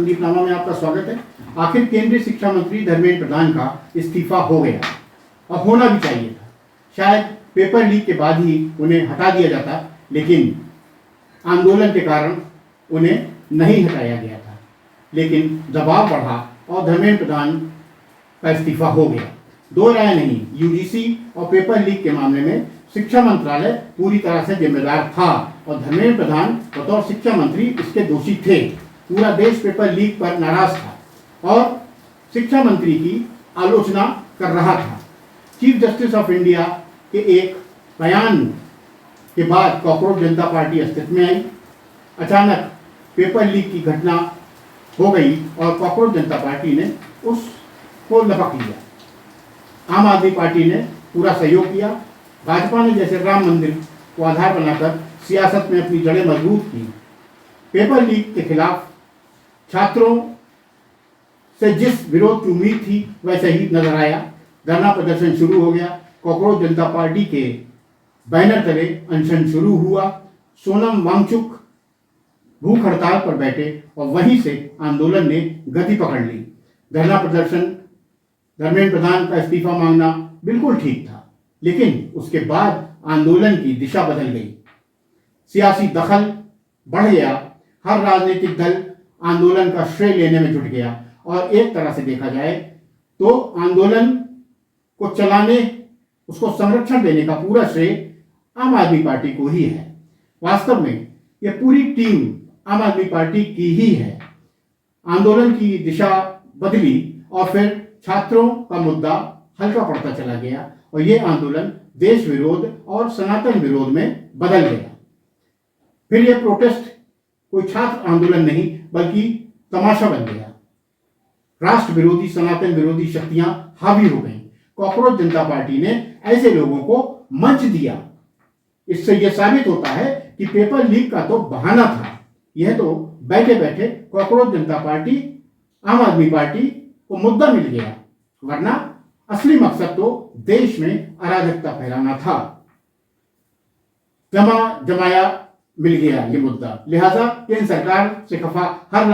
संदीपनामा में आपका स्वागत है। आखिर केंद्रीय शिक्षा मंत्री धर्मेंद्र प्रधान का इस्तीफा हो गया और होना भी चाहिए था। शायद पेपर लीक के बाद ही उन्हें हटा दिया जाता, लेकिन आंदोलन के कारण उन्हें नहीं हटाया गया था। लेकिन दबाव बढ़ा और धर्मेंद्र प्रधान का इस्तीफा हो गया। दो राय नहीं, यूजीसी और पेपर लीक के मामले में शिक्षा मंत्रालय पूरी तरह से जिम्मेदार था और धर्मेंद्र प्रधान बतौर शिक्षा मंत्री इसके दोषी थे। पूरा देश पेपर लीक पर नाराज था और शिक्षा मंत्री की आलोचना कर रहा था। चीफ जस्टिस ऑफ इंडिया के एक बयान के बाद कॉकरोच जनता पार्टी अस्तित्व में आई। अचानक पेपर लीक की घटना हो गई और कॉकरोच जनता पार्टी ने उसको लपक लिया। आम आदमी पार्टी ने पूरा सहयोग किया। भाजपा ने जैसे राम मंदिर को आधार बनाकर सियासत में अपनी जड़ें मजबूत की। पेपर लीक के खिलाफ छात्रों से जिस विरोध की उम्मीद थी वैसे ही नजर आया। धरना प्रदर्शन शुरू हो गया। कॉकरोच जनता पार्टी के बैनर तले अनशन शुरू हुआ। सोनम वांगचुक भूख हड़ताल पर बैठे और वहीं से आंदोलन ने गति पकड़ ली। धरना प्रदर्शन, धर्मेंद्र प्रधान का इस्तीफा मांगना बिल्कुल ठीक था, लेकिन उसके बाद आंदोलन की दिशा बदल गई। सियासी दखल बढ़ गया। हर राजनीतिक दल आंदोलन का श्रेय लेने में जुट गया और एक तरह से देखा जाए तो आंदोलन को चलाने, उसको संरक्षण देने का पूरा श्रेय आम आदमी पार्टी को ही है। वास्तव में यह पूरी टीम आम आदमी पार्टी की ही है। आंदोलन की दिशा बदली और फिर छात्रों का मुद्दा हल्का पड़ता चला गया और यह आंदोलन देश विरोध और सनातन विरोध में बदल गया। फिर यह प्रोटेस्ट कोई छात्र आंदोलन नहीं बल्कि तमाशा बन गया। राष्ट्र विरोधी, सनातन विरोधी शक्तियां हावी हो गईं। कॉकरोच जनता पार्टी ने ऐसे लोगों को मंच दिया। इससे यह साबित होता है कि पेपर लीक का तो बहाना था। यह तो बैठे बैठे कॉकरोच जनता पार्टी, आम आदमी पार्टी को मुद्दा मिल गया, वरना असली मकसद तो देश में अराजकता फैलाना था। जमाया मिल गया ये मुद्दा। लिहाजा केंद्र सरकार से खफा हर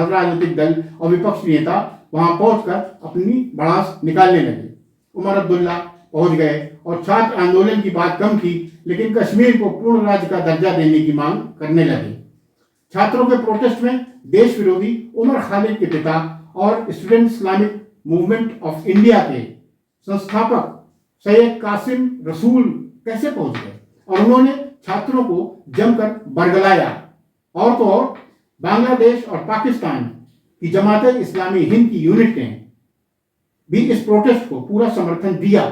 राजनीतिक दल और विपक्षी नेता वहां पहुंचकर अपनी भड़ास निकालने लगे। उमर अब्दुल्ला पहुंच गए और छात्र आंदोलन की बात कम की, लेकिन कश्मीर को पूर्ण राज्य का दर्जा देने की मांग करने लगे। छात्रों के प्रोटेस्ट में देश विरोधी उमर खालिद के पिता और student Islamic movement of India के संस्थापक सैयद कासिम रसूल कैसे पहुंच गए और उन्होंने छात्रों को जमकर बरगलाया। और तो और बांग्लादेश और पाकिस्तान की जमात इस्लामी हिंद की यूनिट ने भी इस प्रोटेस्ट को पूरा समर्थन दिया।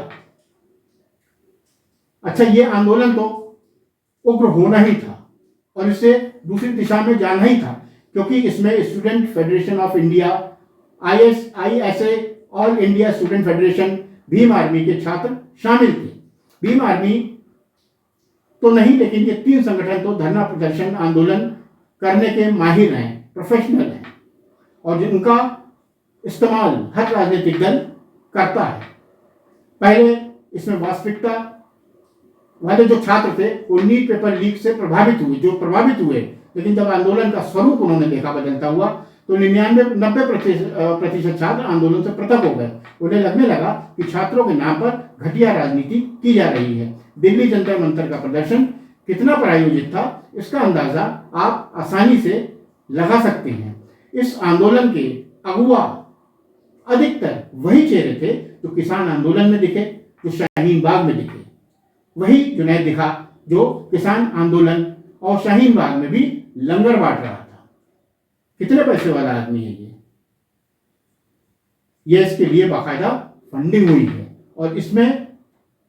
अच्छा, ये आंदोलन तो उग्र होना ही था और इसे दूसरी दिशा में जाना ही था, क्योंकि इसमें student federation of India, ISA, all India student federation, Bhim army के छात्र शामिल थे। भीम आर्मी तो नहीं, लेकिन ये तीन संगठन तो धरना प्रदर्शन आंदोलन करने के माहिर हैं, प्रोफेशनल हैं और जिनका इस्तेमाल हर राजनीतिक दल करता है। पहले इसमें वास्तविकता वाले जो छात्र थे वो नीट पेपर लीक से प्रभावित हुए, लेकिन जब आंदोलन का स्वरूप उन्होंने देखा बदलता हुआ तो 99-90% छात्र आंदोलन से पृथक हो गए। उन्हें लगने लगा कि छात्रों के नाम पर घटिया राजनीति की जा रही है। दिल्ली जंतर मंतर का प्रदर्शन कितना प्रायोजित था, इसका अंदाजा आप आसानी से लगा सकते हैं। इस आंदोलन के अगुवा अधिकतर वही चेहरे थे जो किसान आंदोलन में दिखे, जो शाहीन बाग में दिखे। वही जुनैद दिखा जो किसान आंदोलन और शाहीन बाग में भी लंगर बांट रहा था। कितने पैसे वाला आदमी है ये इसके लिए बाकायदा फंडिंग हुई है और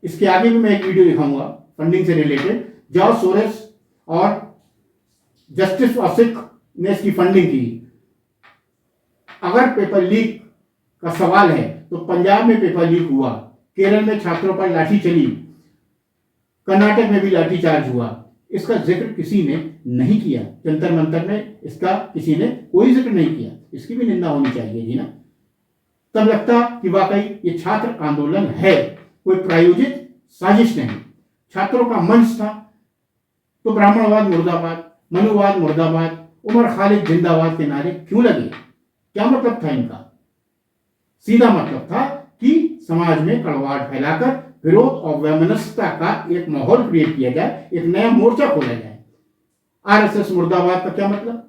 इसके आगे भी मैं एक वीडियो दिखाऊंगा फंडिंग से रिलेटेड। जॉर्ज सोरेस और जस्टिस वासिक ने इसकी फंडिंग की। अगर पेपर लीक का सवाल है तो पंजाब में पेपर लीक हुआ, केरल में छात्रों पर लाठी चली, कर्नाटक में भी लाठीचार्ज हुआ। इसका जिक्र किसी ने नहीं किया। जंतर मंतर में इसका किसी ने कोई जिक्र नहीं किया। इसकी भी निंदा होनी चाहिए जी ना। तब लगता कि वाकई ये छात्र आंदोलन है, कोई प्रायोजित साजिश नहीं। छात्रों का मंच था तो ब्राह्मणवाद मुर्दाबाद, मनुवाद मुर्दाबाद, उमर खालिद जिंदाबाद के नारे क्यों लगे? क्या मतलब था इनका? सीधा मतलब था कि समाज में कड़वाहट फैलाकर विरोध और वैमनस्यता का एक माहौल क्रिएट किया जाए, एक नया मोर्चा खोला जाए। आरएसएस मुर्दाबाद का क्या मतलब?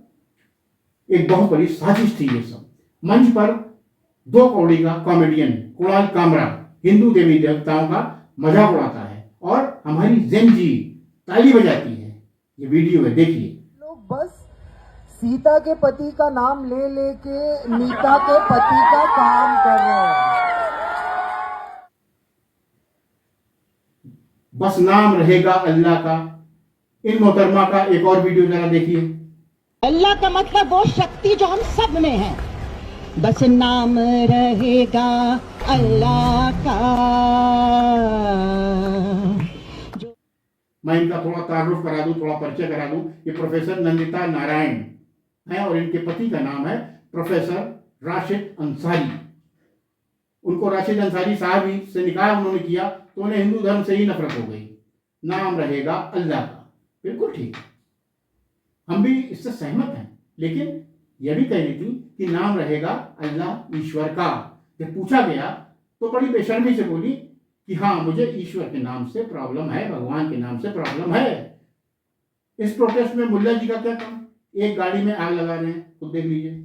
एक बहुत बड़ी साजिश थी ये सब। मंच पर दो कौड़ी का कॉमेडियन कुणाल कामरा हिंदू देवी देवताओं का मजाक उड़ाता है और हमारी जेन जी ताली बजाती है। ये वीडियो है, देखिए। लोग बस सीता के पति का नाम ले लेके नीता के पति का काम कर रहे हैं। बस नाम रहेगा अल्लाह का। इन मोहतरमा का एक और वीडियो जरा देखिए। अल्लाह का मतलब वो शक्ति जो हम सब में है। बस नाम रहेगा अल्लाह का। मैं इनका थोड़ा तारुफ करा दूं, थोड़ा परिचय करा दूं। ये प्रोफेसर नंदिता नारायण हैं और इनके पति का नाम है प्रोफेसर राशिद अंसारी। उनको राशिद अंसारी साहब ही से निकाह उन्होंने किया तो उन्हें हिंदू धर्म से ही नफरत हो गई। नाम रहेगा अल्लाह का, बिल्कुल ठीक, हम भी इससे सहमत हैं। लेकिन यह भी कह रही थी कि नाम रहेगा अल्लाह ईश्वर का। जब पूछा गया तो बड़ी बेशर्मी से बोली कि हाँ, मुझे ईश्वर के नाम से प्रॉब्लम है, भगवान के नाम से प्रॉब्लम है। इस प्रोटेस्ट में मुल्ला जी का क्या काम? एक गाड़ी में आग लगा रहे हैं, खुद देख लीजिए।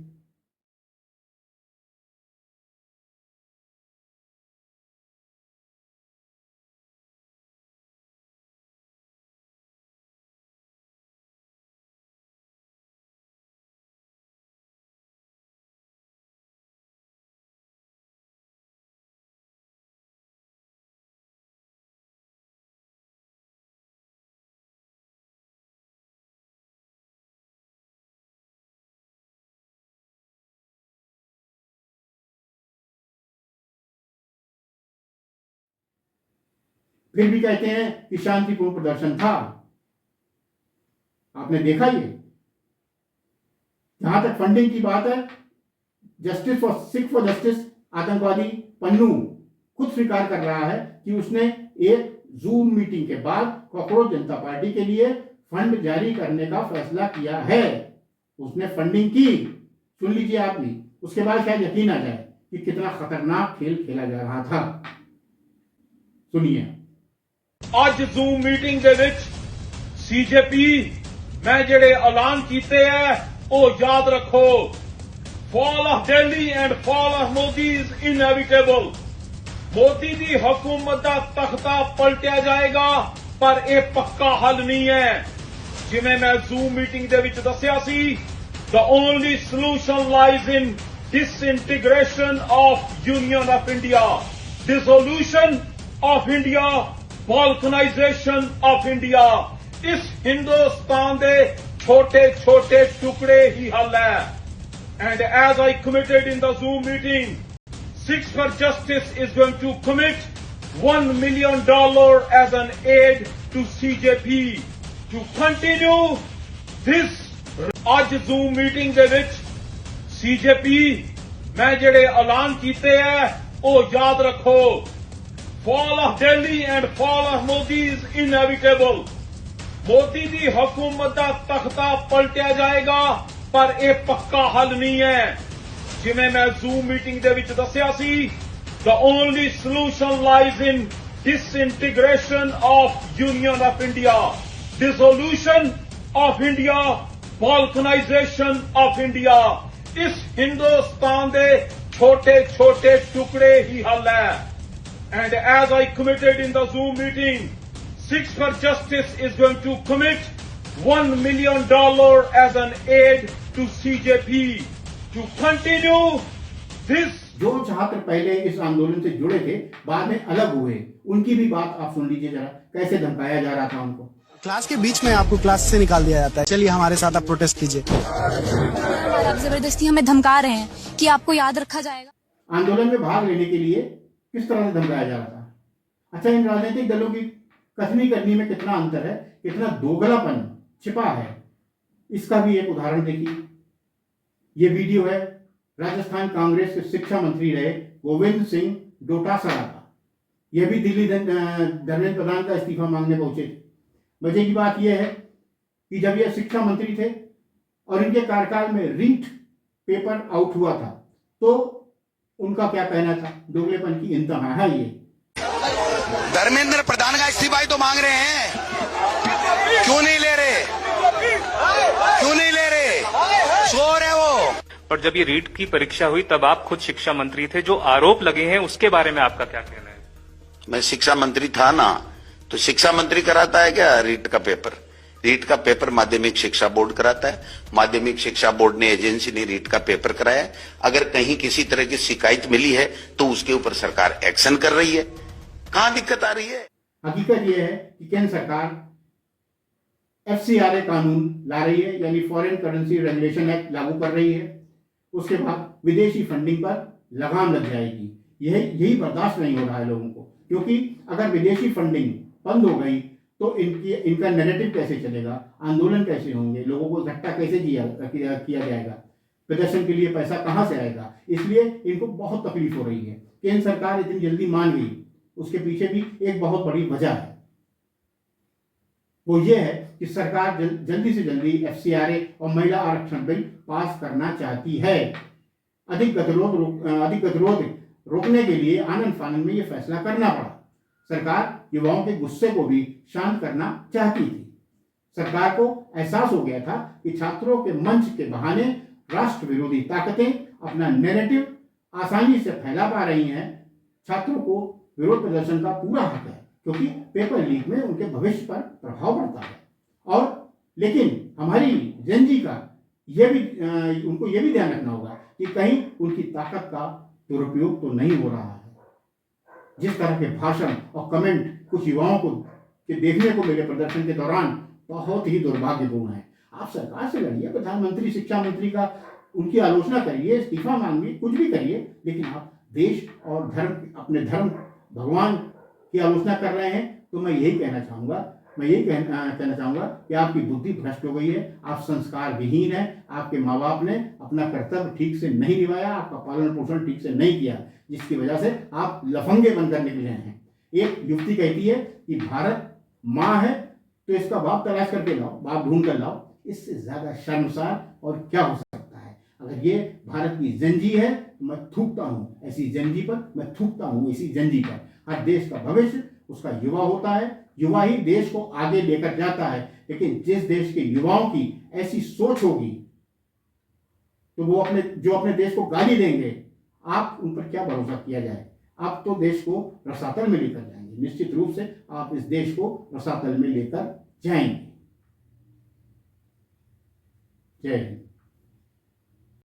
फिर भी कहते हैं कि शांतिपूर्ण प्रदर्शन था। आपने देखा ये? जहां तक फंडिंग की बात है, justice for Sikh for justice आतंकवादी पन्नू खुद स्वीकार कर रहा है कि उसने एक जूम मीटिंग के बाद कॉकरोच जनता पार्टी के लिए फंड जारी करने का फैसला किया है। उसने फंडिंग की, सुन लीजिए आप भी, उसके बाद शायद यकीन आ जाए कि कितना खतरनाक खेल खेला जा रहा था। सुनिए। ਅੱਜ ਜ਼ੂਮ ਮੀਟਿੰਗ ਦੇ ਵਿੱਚ ਸੀਜੇਪੀ ਮੈਂ ਜਿਹੜੇ ਐਲਾਨ ਕੀਤੇ ਹੈ ਉਹ ਯਾਦ ਰੱਖੋ। Fall of Delhi and fall of Modi is inevitable. Modi ਦੀ ਹਕੂਮਤ ਦਾ ਤਖਤਾ ਪਲਟਿਆ ਜਾਏਗਾ ਪਰ ਇਹ ਪੱਕਾ ਹੱਲ ਨਹੀਂ ਹੈ। ਜਿਵੇਂ ਮੈਂ ਜ਼ੂਮ ਮੀਟਿੰਗ ਦੇ ਵਿੱਚ ਦੱਸਿਆ ਸੀ, the only solution lies in disintegration of Union of India, dissolution of India, balkanization of India। इस हिंदुस्तान दे छोटे छोटे टुकड़े ही हल है। And as I committed in the Zoom meeting, Sikhs for Justice is going to commit $1 million as an aid to CJP to continue this। ਅੱਜ Zoom meeting ਦੇ ਵਿੱਚ CJP ਮੈਂ ਜਿਹੜੇ ਐਲਾਨ ਕੀਤੇ ਹੈ ਉਹ ਯਾਦ ਰੱਖੋ। Fall of Delhi and fall of Modi is inevitable। Modi ਦੀ ਹਕੂਮਤ ਦਾ ਤਖਤਾ ਪਲਟਿਆ ਜਾਏਗਾ ਪਰ ਇਹ ਪੱਕਾ ਹੱਲ ਨਹੀਂ ਹੈ। ਜਿਵੇਂ ਮੈਂ ਜ਼ੂਮ ਮੀਟਿੰਗ ਦੇ ਵਿੱਚ ਦੱਸਿਆ ਸੀ, the only solution lies in disintegration of Union of India, dissolution of India, balkanization of India। इस हिंदुस्तान दे छोटे छोटे टुकड़े ही हल है। And as I committed in the Zoom meeting, Sikhs for Justice is going to commit $1 million as an aid to CJP to continue this। जो छात्र पहले इस आंदोलन से जुड़े थे बाद में अलग हुए, उनकी भी बात आप सुन लीजिए जरा, कैसे धमकाया जा रहा था उनको। क्लास के बीच में आपको क्लास से निकाल दिया जाता है, चलिए हमारे साथ आप प्रोटेस्ट कीजिए। आप जबरदस्ती हमें धमका रहे हैं कि आपको याद रखा जाएगा। आंदोलन में भाग लेने के लिए किस तरह से धमकाया जा रहा था। अच्छा, इन राजनीतिक दलों की कथनी करनी में कितना अंतर है, कितना दोगलापन छिपा है, इसका भी एक उदाहरण देखिए। ये वीडियो है राजस्थान कांग्रेस के शिक्षा मंत्री रहे गोविंद सिंह डोटासरा का। यह भी दिल्ली धर्मेंद्र प्रधान का इस्तीफा मांगने पहुंचे थे। मजे की बात यह है कि जब यह शिक्षा मंत्री थे और इनके कार्यकाल में रीट पेपर आउट हुआ था, तो उनका क्या कहना था? दोगलेपन की इंतहा है ये। धर्मेंद्र प्रधान का इस्तीफा ही तो मांग रहे हैं, क्यों नहीं ले रहे? क्यों नहीं ले रहे? चोर है वो। और जब ये रीट की परीक्षा हुई तब आप खुद शिक्षा मंत्री थे, जो आरोप लगे हैं उसके बारे में आपका क्या कहना है? मैं शिक्षा मंत्री था ना, तो शिक्षा मंत्री कराता है क्या रीट का पेपर? रीट का पेपर माध्यमिक शिक्षा बोर्ड कराता है। माध्यमिक शिक्षा बोर्ड ने एजेंसी ने रीट का पेपर कराया है। अगर कहीं किसी तरह की शिकायत मिली है तो उसके ऊपर सरकार एक्शन कर रही है। कहां दिक्कत आ रही है? हकीकत यह है कि केंद्र सरकार FCRA कानून ला रही है, यानी फॉरेन करेंसी रेगुलेशन एक्ट लागू कर रही है। उसके बाद विदेशी फंडिंग पर लगाम लग जाएगी। यही बर्दाश्त नहीं हो रहा है लोगों को, क्योंकि अगर विदेशी फंडिंग बंद हो गई तो इनका नैरेटिव कैसे चलेगा, आंदोलन कैसे होंगे, लोगों को इकट्ठा कैसे किया जाएगा, प्रदर्शन के लिए पैसा कहां से आएगा? इसलिए इनको बहुत तकलीफ हो रही है। केंद्र सरकार इतनी जल्दी मान गई, उसके पीछे भी एक बहुत बड़ी वजह है। वो ये है कि सरकार जल्दी से जल्दी FCRA और महिला आरक्षण बिल पास करना चाहती है। अधिक गतिरोध रोकने के लिए आनन फानन में ये फैसला करना पड़ा। सरकार युवाओं के गुस्से को भी शांत करना चाहती थी। सरकार को एहसास हो गया था कि छात्रों के मंच के बहाने राष्ट्र विरोधी ताकतें अपना नैरेटिव आसानी से फैला पा रही हैं। छात्रों को विरोध प्रदर्शन का पूरा हक है, क्योंकि पेपर लीक में उनके भविष्य पर प्रभाव पड़ता है। और लेकिन हमारी जेनजी का उनको ये भी ध्यान रखना होगा कि कहीं उनकी ताकत का दुरुपयोग तो नहीं हो रहा है। जिस तरह के भाषण और कमेंट कुछ युवाओं को देखने को मिले प्रदर्शन के दौरान, बहुत ही दुर्भाग्यपूर्ण है। आप सरकार से लड़िए, प्रधानमंत्री, शिक्षा मंत्री का उनकी आलोचना करिए, इस्तीफा मांगिए, कुछ भी करिए, लेकिन आप देश और धर्म, अपने धर्म भगवान की आलोचना कर रहे हैं। तो मैं यही कहना चाहूंगा कि आपकी बुद्धि भ्रष्ट हो गई है, आप संस्कार विहीन हैं। आपके माँ बाप ने अपना कर्तव्य ठीक से नहीं निभाया, आपका पालन पोषण ठीक से नहीं किया, जिसकी वजह से आप लफंगे बनकर निकले हैं। एक युवती कहती है कि भारत माँ है तो इसका बाप तलाश करके लाओ, बाप ढूंढ कर लाओ। इससे ज्यादा शर्मसार और क्या हो सकता है? अगर ये भारत की जंजी है तो मैं थूकता हूँ ऐसी जंजी पर, मैं थूकता हूँ इसी जंजी पर। हर देश का भविष्य उसका युवा होता है, युवा ही देश को आगे लेकर जाता है। लेकिन जिस देश के युवाओं की ऐसी सोच होगी तो वो अपने देश को गाली देंगे, आप उन पर क्या भरोसा किया जाए? आप तो देश को रसातल में लेकर जाएंगे, निश्चित रूप से आप इस देश को रसातल में लेकर जाएंगे। जय हिंद।